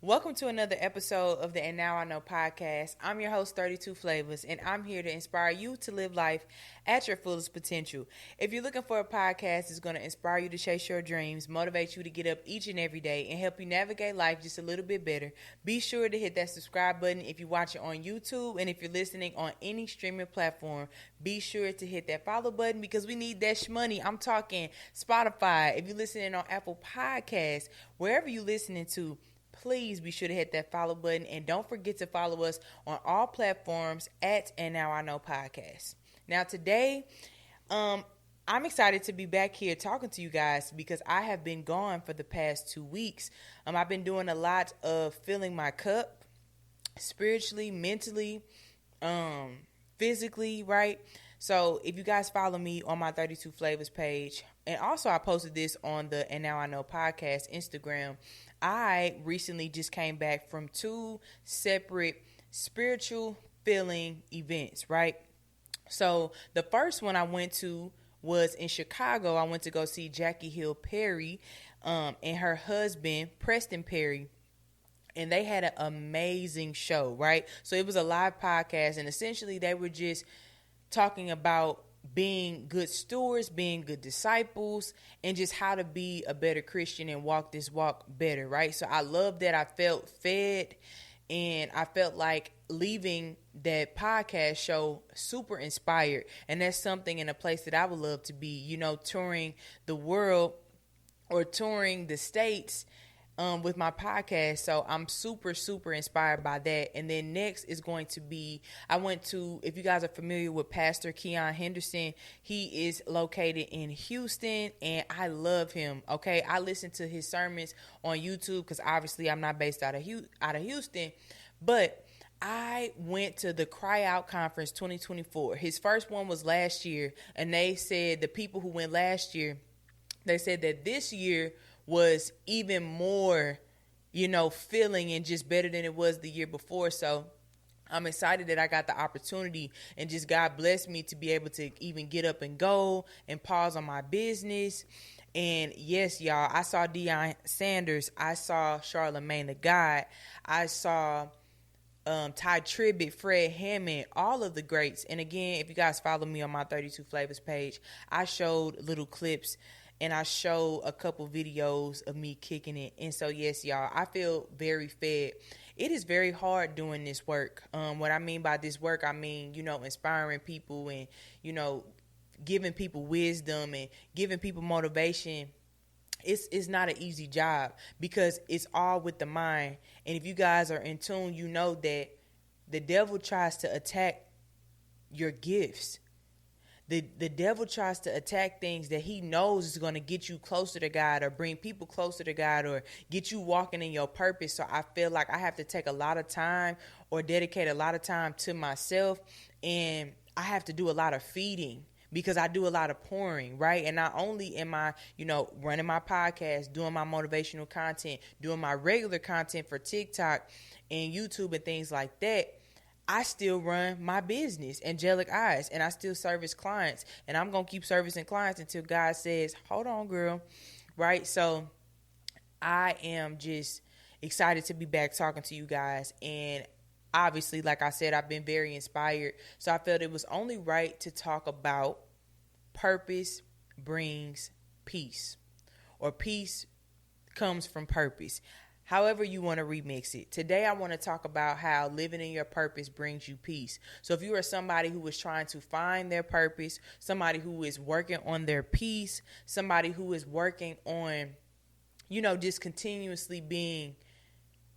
Welcome to another episode of the And Now I Know podcast. I'm your host, 32 Flavazz, and I'm here to inspire you to live life at your fullest potential. If you're looking for a podcast that's going to inspire you to chase your dreams, motivate you to get up each and every day, and help you navigate life just a little bit better, be sure to hit that subscribe button if you watch it on YouTube, and if you're listening on any streaming platform, be sure to hit that follow button because we need that money. I'm talking Spotify. If you're listening on Apple Podcasts, wherever you're listening to, please be sure to hit that follow button, and don't forget to follow us on all platforms at And Now I Know Podcast. Now today, I'm excited to be back here talking to you guys because I have been gone for the past 2 weeks. I've been doing a lot of filling my cup spiritually, mentally, physically, right? So if you guys follow me on my 32 Flavors page, and also I posted this on the And Now I Know podcast Instagram, I recently just came back from 2 separate spiritual filling events, right? So the first one I went to was in Chicago. I went to go see Jackie Hill Perry and her husband, Preston Perry. And they had an amazing show, right? So it was a live podcast, and essentially they were just talking about being good stewards, being good disciples, and just how to be a better Christian and walk this walk better, right? So I love that. I felt fed, and I felt like leaving that podcast show super inspired. And that's something in a place that I would love to be, touring the world or touring the States with my podcast. So I'm super, super inspired by that. And then next is going to be, if you guys are familiar with Pastor Keon Henderson, he is located in Houston, and I love him. Okay. I listen to his sermons on YouTube because obviously I'm not based out of Houston, but I went to the Cry Out Conference 2024. His first one was last year, and they said the people who went last year, they said that this year was even more, filling and just better than it was the year before. So I'm excited that I got the opportunity, and just God blessed me to be able to even get up and go and pause on my business. And yes, y'all, I saw Deion Sanders. I saw Charlamagne the God. I saw Ty Tribbett, Fred Hammond, all of the greats. And again, if you guys follow me on my 32 Flavors page, I showed little clips and I show a couple videos of me kicking it. And so, yes, y'all, I feel very fed. It is very hard doing this work. What I mean by this work, I mean, inspiring people and, giving people wisdom and giving people motivation. It's not an easy job because it's all with the mind. And if you guys are in tune, you know that the devil tries to attack your gifts. The devil tries to attack things that he knows is going to get you closer to God or bring people closer to God or get you walking in your purpose. So I feel like I have to take a lot of time or dedicate a lot of time to myself, and I have to do a lot of feeding because I do a lot of pouring, right? And not only am I, running my podcast, doing my motivational content, doing my regular content for TikTok and YouTube and things like that, I still run my business, Angelic Eyes, and I still service clients, and I'm going to keep servicing clients until God says, hold on, girl, right? So I am just excited to be back talking to you guys, and obviously, like I said, I've been very inspired, so I felt it was only right to talk about purpose brings peace, or peace comes from purpose. However you want to remix it. Today, I want to talk about how living in your purpose brings you peace. So if you are somebody who is trying to find their purpose, somebody who is working on their peace, somebody who is working on, just continuously being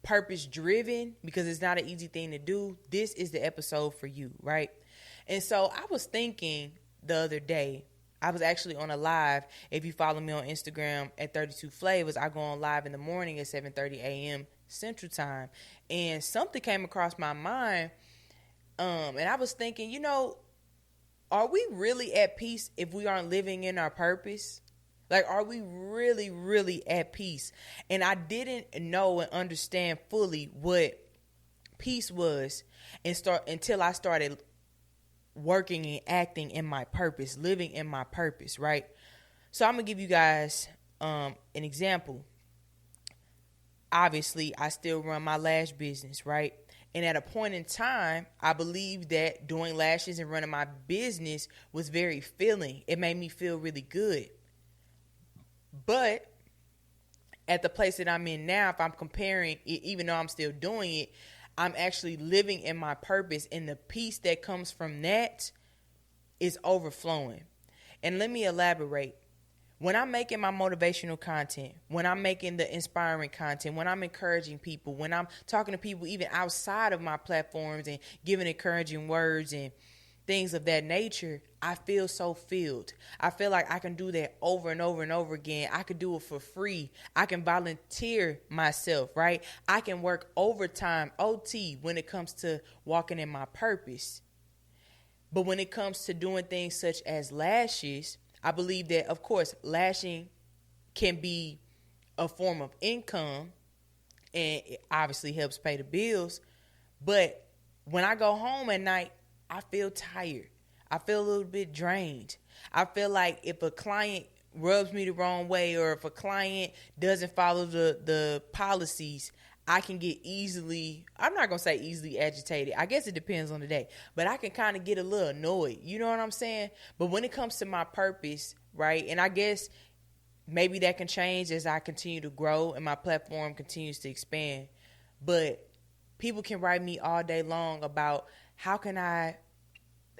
purpose driven, because it's not an easy thing to do, this is the episode for you, right? And so I was thinking the other day, I was actually on a live. If you follow me on Instagram at 32 Flavors, I go on live in the morning at 7:30 a.m. Central Time. And something came across my mind. And I was thinking, are we really at peace if we aren't living in our purpose? Like, are we really, really at peace? And I didn't know and understand fully what peace was until I started working and acting in my purpose, living in my purpose, right? So I'm going to give you guys an example. obviously I still run my lash business, right? And at a point in time, I believe that doing lashes and running my business was very filling. It made me feel really good. But at the place that I'm in now, if I'm comparing it, even though I'm still doing it, I'm actually living in my purpose, and the peace that comes from that is overflowing. And let me elaborate. When I'm making my motivational content, when I'm making the inspiring content, when I'm encouraging people, when I'm talking to people even outside of my platforms and giving encouraging words and things of that nature, I feel so filled. I feel like I can do that over and over and over again. I could do it for free. I can volunteer myself, right? I can work overtime, OT, when it comes to walking in my purpose. But when it comes to doing things such as lashes, I believe that, of course, lashing can be a form of income, and it obviously helps pay the bills. But when I go home at night, I feel tired. I feel a little bit drained. I feel like if a client rubs me the wrong way, or if a client doesn't follow the policies, I can get I'm not going to say easily agitated. I guess it depends on the day. But I can kind of get a little annoyed. You know what I'm saying? But when it comes to my purpose, right, and I guess maybe that can change as I continue to grow and my platform continues to expand. But people can write me all day long about how can I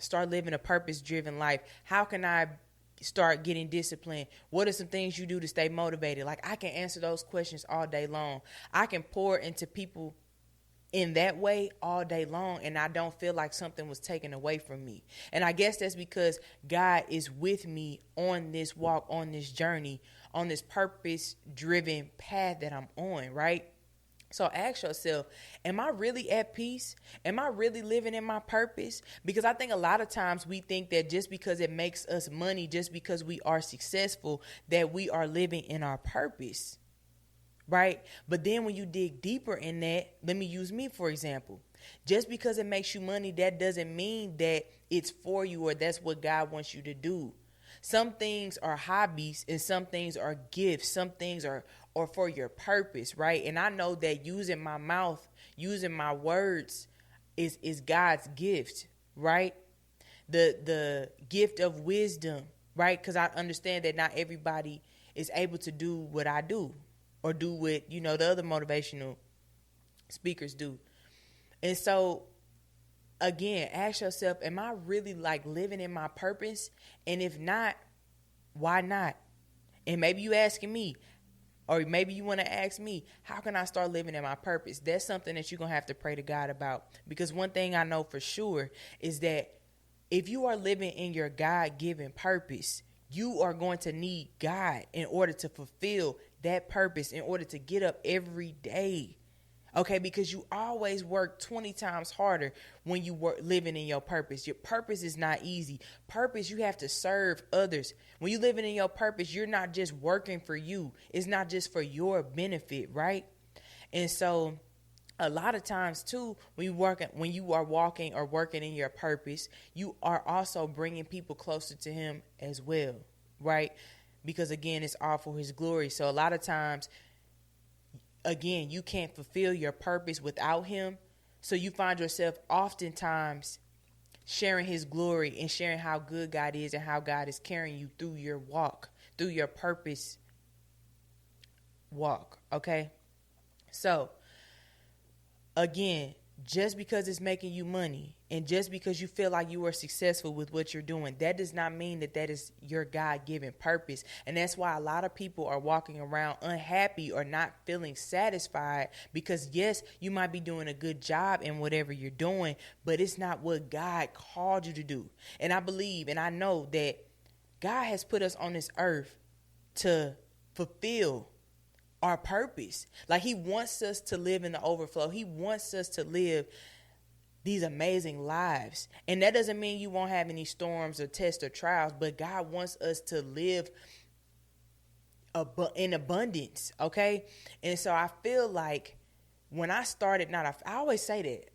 start living a purpose-driven life? How can I start getting disciplined? What are some things you do to stay motivated? Like, I can answer those questions all day long. I can pour into people in that way all day long, and I don't feel like something was taken away from me. And I guess that's because God is with me on this walk, on this journey, on this purpose-driven path that I'm on, right? So ask yourself, am I really at peace? Am I really living in my purpose? Because I think a lot of times we think that just because it makes us money, just because we are successful, that we are living in our purpose, right? But then when you dig deeper in that, let me use me for example. Just because it makes you money, that doesn't mean that it's for you or that's what God wants you to do. Some things are hobbies and some things are gifts. Some things are for your purpose, right? And I know that using my mouth, using my words is God's gift, right? The gift of wisdom, right? Because I understand that not everybody is able to do what I do or do what, the other motivational speakers do. And so, again, ask yourself, am I really like living in my purpose? And if not, why not? And maybe you asking me, or maybe you want to ask me, how can I start living in my purpose? That's something that you're going to have to pray to God about. Because one thing I know for sure is that if you are living in your God-given purpose, you are going to need God in order to fulfill that purpose, in order to get up every day. Okay, because you always work 20 times harder when you work living in your purpose. Your purpose is not easy. Purpose, you have to serve others. When you're living in your purpose, you're not just working for you. It's not just for your benefit, right? And so a lot of times too, when you are walking or working in your purpose, you are also bringing people closer to Him as well, right? Because again, it's all for His glory. So a lot of times, again, you can't fulfill your purpose without Him. So you find yourself oftentimes sharing His glory and sharing how good God is and how God is carrying you through your walk, through your purpose walk. Okay. So again, just because it's making you money and just because you feel like you are successful with what you're doing, that does not mean that that is your God-given purpose. And that's why a lot of people are walking around unhappy or not feeling satisfied because, yes, you might be doing a good job in whatever you're doing, but it's not what God called you to do. And I believe and I know that God has put us on this earth to fulfill our purpose. Like He wants us to live in the overflow. He wants us to live these amazing lives. And that doesn't mean you won't have any storms or tests or trials, but God wants us to live in abundance. Okay. And so I feel like when I started, I always say that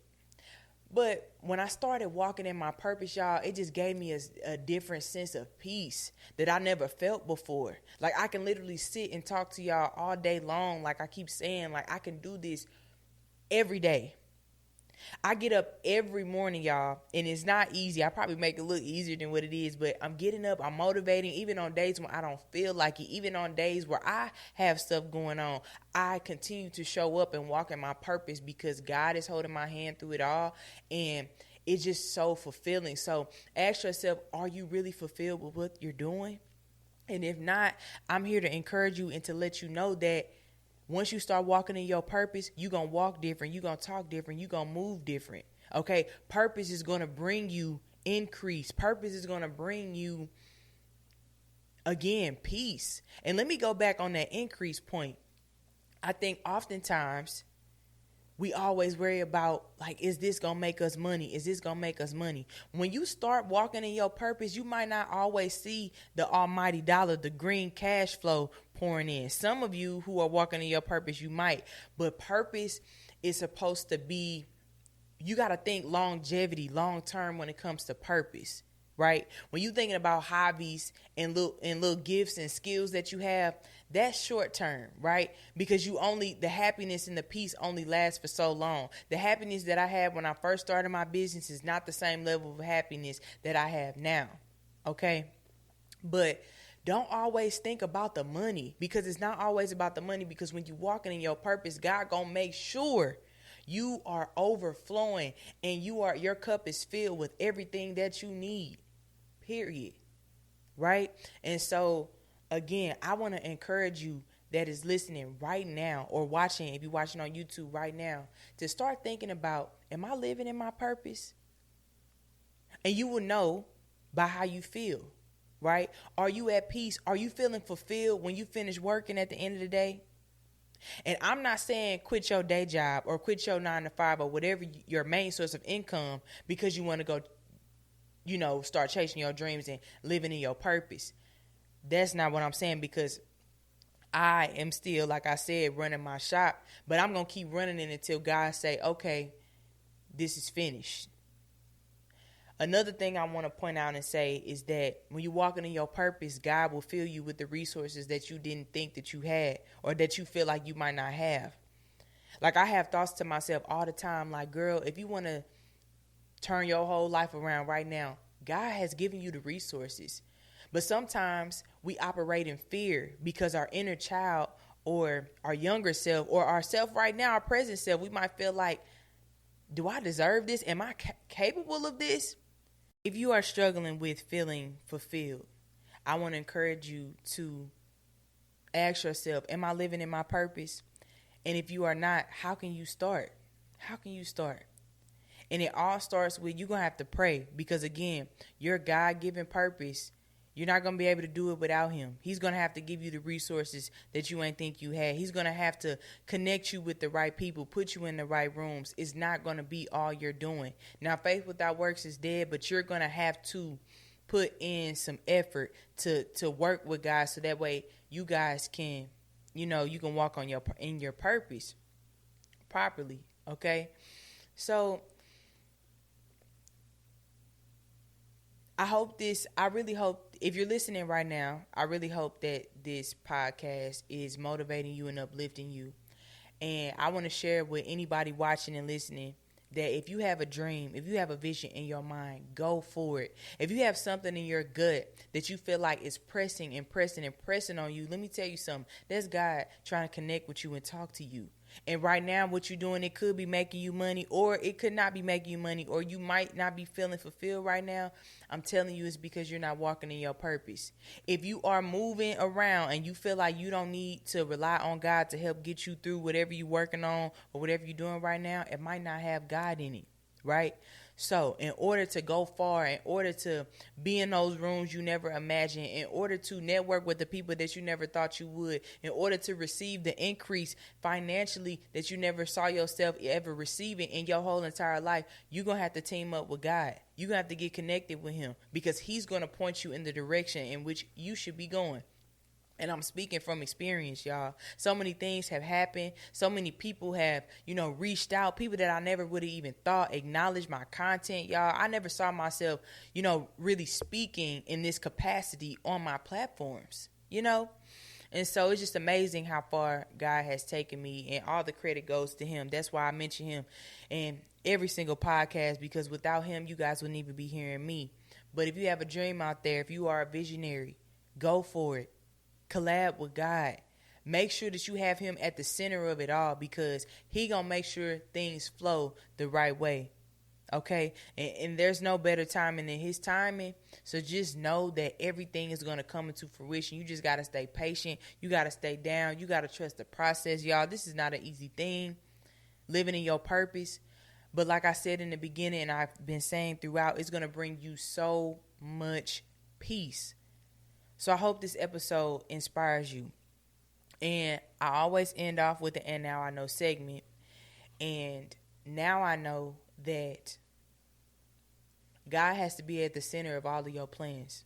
But when I started walking in my purpose, y'all, it just gave me a different sense of peace that I never felt before. Like, I can literally sit and talk to y'all all day long. Like I keep saying, like, I can do this every day. I get up every morning, y'all, and it's not easy. I probably make it look easier than what it is, but I'm getting up, I'm motivating, even on days when I don't feel like it, even on days where I have stuff going on. I continue to show up and walk in my purpose because God is holding my hand through it all, and it's just so fulfilling. So ask yourself, are you really fulfilled with what you're doing? And if not, I'm here to encourage you and to let you know that once you start walking in your purpose, you're going to walk different. You're going to talk different. You're going to move different. Okay? Purpose is going to bring you increase. Purpose is going to bring you, again, peace. And let me go back on that increase point. I think oftentimes we always worry about, like, is this going to make us money? Is this going to make us money? When you start walking in your purpose, you might not always see the almighty dollar, the green cash flow pouring in. Some of you who are walking in your purpose, you might. But purpose is supposed to be, you got to think longevity, long term when it comes to purpose. Right? When you're thinking about hobbies and little gifts and skills that you have, that's short term, right? Because the happiness and the peace only lasts for so long. The happiness that I had when I first started my business is not the same level of happiness that I have now. Okay? But don't always think about the money, because it's not always about the money, because when you're walking in your purpose, God gonna make sure you are overflowing and your cup is filled with everything that you need. Period. Right? And so, again, I want to encourage you that is listening right now or watching, if you're watching on YouTube right now, to start thinking about, am I living in my purpose? And you will know by how you feel, right? Are you at peace? Are you feeling fulfilled when you finish working at the end of the day? And I'm not saying quit your day job or quit your 9 to 5 or whatever your main source of income because you want to go, start chasing your dreams and living in your purpose. That's not what I'm saying, because I am still, like I said, running my shop, but I'm going to keep running it until God say, okay, this is finished. Another thing I want to point out and say is that when you're walking in your purpose, God will fill you with the resources that you didn't think that you had or that you feel like you might not have. Like, I have thoughts to myself all the time, like, girl, if you want to turn your whole life around right now, God has given you the resources. But sometimes we operate in fear because our inner child or our younger self or our self right now, our present self, we might feel like, do I deserve this? Am I capable of this? If you are struggling with feeling fulfilled, I want to encourage you to ask yourself, am I living in my purpose? And if you are not, how can you start? How can you start? And it all starts with, you're going to have to pray, because, again, your God-given purpose, you're not going to be able to do it without him. He's going to have to give you the resources that you ain't think you had. He's going to have to connect you with the right people, put you in the right rooms. It's not going to be all you're doing. Now, faith without works is dead, but you're going to have to put in some effort to work with God, so that way you guys can, you can walk on in your purpose properly, okay? So I really hope, if you're listening right now, I really hope that this podcast is motivating you and uplifting you. And I want to share with anybody watching and listening that if you have a dream, if you have a vision in your mind, go for it. If you have something in your gut that you feel like is pressing and pressing and pressing on you, let me tell you something. That's God trying to connect with you and talk to you. And right now, what you're doing, it could be making you money, or it could not be making you money, or you might not be feeling fulfilled right now. I'm telling you, it's because you're not walking in your purpose. If you are moving around and you feel like you don't need to rely on God to help get you through whatever you're working on or whatever you're doing right now, it might not have God in it, right? So in order to go far, in order to be in those rooms you never imagined, in order to network with the people that you never thought you would, in order to receive the increase financially that you never saw yourself ever receiving in your whole entire life, you're going to have to team up with God. You're going to have to get connected with him, because he's going to point you in the direction in which you should be going. And I'm speaking from experience, y'all. So many things have happened. So many people have, reached out. People that I never would have even thought acknowledged my content, y'all. I never saw myself, really speaking in this capacity on my platforms. And so it's just amazing how far God has taken me, and all the credit goes to him. That's why I mention him in every single podcast, because without him, you guys wouldn't even be hearing me. But if you have a dream out there, if you are a visionary, go for it. Collab with God. Make sure that you have him at the center of it all, because he gonna make sure things flow the right way. Okay? And there's no better timing than his timing. So just know that everything is going to come into fruition. You just got to stay patient. You got to stay down. You got to trust the process. Y'all, this is not an easy thing, living in your purpose. But like I said in the beginning, and I've been saying throughout, it's going to bring you so much peace. So I hope this episode inspires you. And I always end off with the "And Now I Know" segment. And now I know that God has to be at the center of all of your plans.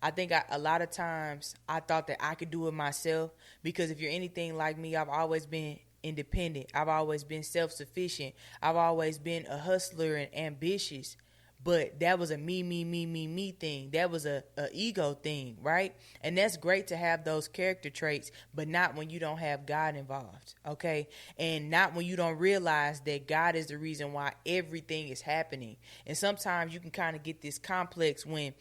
I think a lot of times I thought that I could do it myself, because if you're anything like me, I've always been independent. I've always been self-sufficient. I've always been a hustler and ambitious. But that was a me thing. That was a ego thing, right? And that's great to have those character traits, but not when you don't have God involved, okay? And not when you don't realize that God is the reason why everything is happening. And sometimes you can kind of get this complex when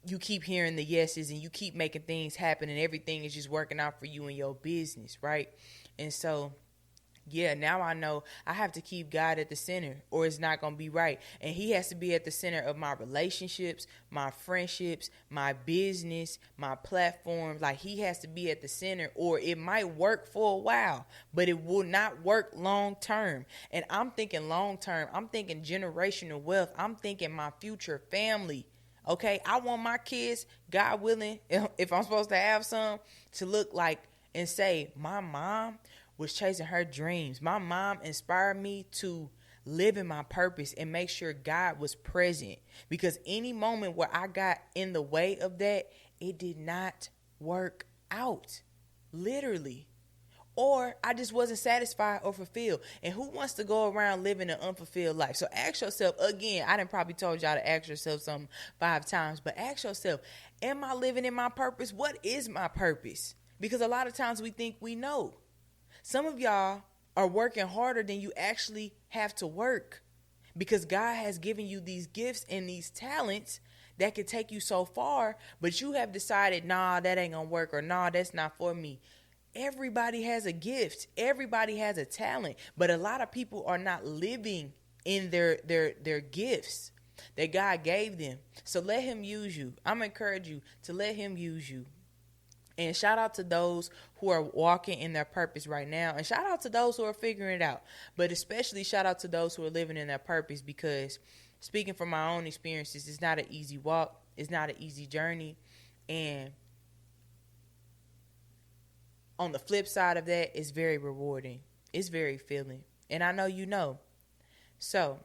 you keep hearing the yeses and you keep making things happen and everything is just working out for you in your business, right? And so, yeah, now I know I have to keep God at the center, or it's not going to be right. And he has to be at the center of my relationships, my friendships, my business, my platform. Like, he has to be at the center, or it might work for a while, but it will not work long term. And I'm thinking long term. I'm thinking generational wealth. I'm thinking my future family. Okay, I want my kids, God willing, if I'm supposed to have some, to look like and say, my mom was chasing her dreams. My mom inspired me to live in my purpose and make sure God was present. Because any moment where I got in the way of that, it did not work out. Literally. Or I just wasn't satisfied or fulfilled. And who wants to go around living an unfulfilled life? So ask yourself, again, I done probably told y'all to ask yourself something 5 times, but ask yourself, am I living in my purpose? What is my purpose? Because a lot of times we think we know. Some of y'all are working harder than you actually have to work, because God has given you these gifts and these talents that can take you so far, but you have decided, nah, that ain't gonna work, or nah, that's not for me. Everybody has a gift. Everybody has a talent, but a lot of people are not living in their gifts that God gave them. So let him use you. I'm gonna encourage you to let him use you. And shout out to those who are walking in their purpose right now. And shout out to those who are figuring it out. But especially shout out to those who are living in their purpose, because speaking from my own experiences, it's not an easy walk. It's not an easy journey. And on the flip side of that, it's very rewarding. It's very filling. And I know you know. So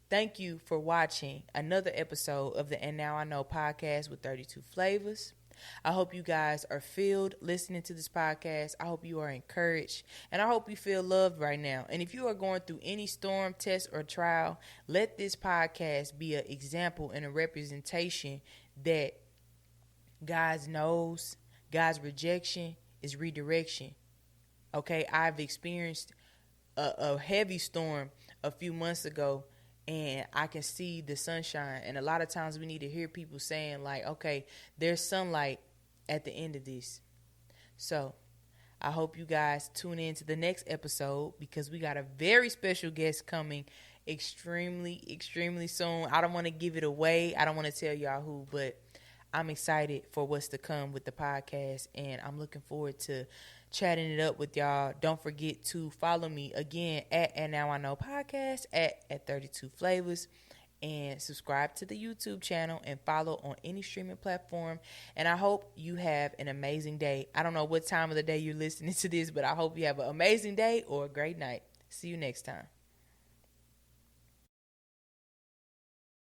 thank you for watching another episode of the And Now I Know podcast with 32 Flavors. I hope you guys are filled listening to this podcast. I hope you are encouraged, and I hope you feel loved right now. And if you are going through any storm, test, or trial, let this podcast be an example and a representation that God's knows, God's rejection is redirection. Okay, I've experienced a heavy storm a few months ago, and I can see the sunshine. And a lot of times we need to hear people saying, like, okay, there's sunlight at the end of this. So I hope you guys tune in to the next episode, because we got a very special guest coming extremely soon. I don't want to give it away. I don't want to tell y'all who, but I'm excited for what's to come with the podcast, and I'm looking forward to chatting it up with y'all. Don't forget to follow me again at And Now I Know podcast at 32 Flavors, and subscribe to the YouTube channel and follow on any streaming platform. And I hope you have an amazing day. I don't know what time of the day you're listening to this, but I hope you have an amazing day or a great night. See you next time.